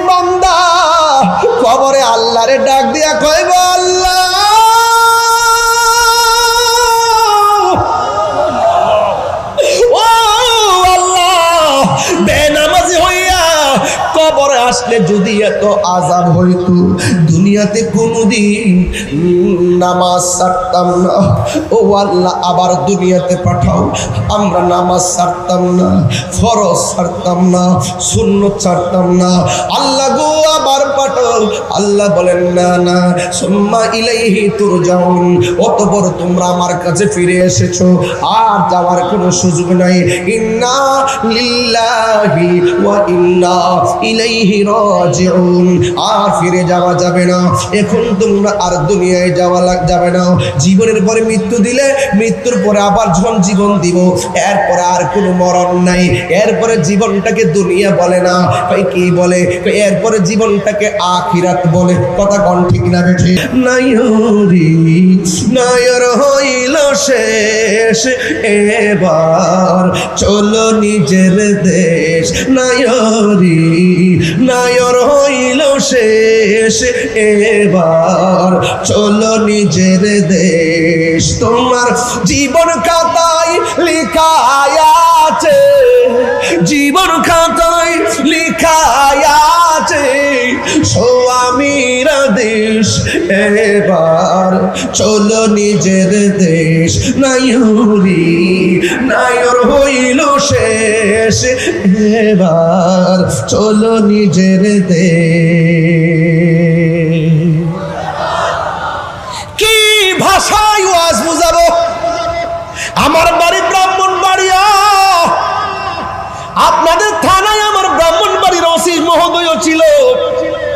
বান্দা কবরে আল্লাহরে ডাক দিয়া কইব, আল্লাহ বেনামাজি হইয়া কবরে আসলে যদি এত আযাব হইতো, দুনিয়াতে কোনদিন নামাজ ছাড়তাম না। ও আল্লাহ আবার দুনিয়াতে পাঠাও, আমরা নামাজ ছাড়তাম না, ফরজ ছাড়তাম না, সুন্নত ছাড়তাম না। আল্লাহ গো আবার পাঠাও। আল্লাহ বলেন না না, সুম্মা ইলাইহি তুরজাউন, অতঃপর তোমরা আমার কাছে ফিরে এসেছো, আর যাওয়ার কোনো সুযোগ নাই। ইন্না লিল্লাহি ওয়া ইন্না ইলাইহি রাজিউন, আর ফিরে যাওয়া যাবে না। এখন তোমরা আর দুনিয়ায় যাওয়া যাবে না। জীবনের পরে মৃত্যু দিলে মৃত্যুর পরে আবার যখন জীবন দিব, এরপরে আর কোনো মরণ নাই। এরপরে জীবনটাকে দুনিয়া বলে না, কি বলে? এরপরে জীবনটাকে আখিরাত বলে। কথা কোন ঠিক না বেঠি? নাইরি নায়র হইল শেষ, এবার চলো নিজের দেশ। নায়রি নায়র হইল শেষ, এবার চলো নিজের দেশ। তোমার জীবন খাতায় লেখা আছে, জীবন খাতায় লেখা আছে স্বামীর দেশ, এবার চলো নিজের দেশ। নায়রি নায়র হইল শেষ, এবার চলো নিজের দেশ। কি ভাষায় ওয়াজ বুঝাবো? আমার বাড়ি ব্রাহ্মণবাড়িয়া, আপনাদের থানায় আমার ব্রাহ্মণবাড়ির ওসি মহোদয় ছিল,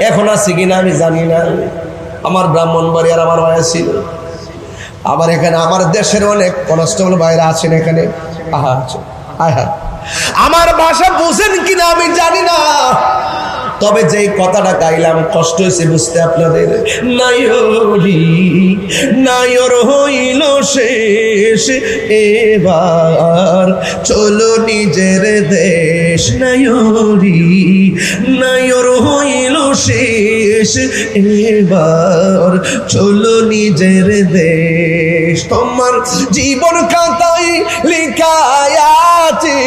এখন আছে কিনা আমি জানি না। আমার ব্রাহ্মণবাড়িয়ার আমার ভাইয়া ছিল। আবার এখানে আমার দেশের অনেক কনস্টেবল ভাইরা আছেন এখানে। আহা আহা, আমার ভাষা বুঝেন কিনা আমি জানি না, তবে যেই কথাটা গাইলাম কষ্ট হয়েছে বুঝতে আপনাদের। নায়রি নায়র হইল শেষ, এবার চলো নিজের দেশ। নায়রি নায়র হইল শেষ, এবার চলো নিজের দেশ। তোমার জীবন খাতায় লেখা আছে,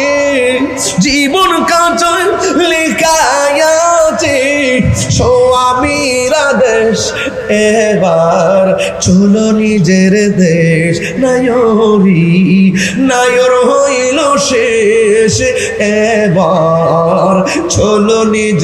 জীবন খাতায় লেখা আছে স্বামীর দেশ, এবার চলো নিজের দেশ। নায়রি নায়র হইল শেষ, এবার চলো নিজের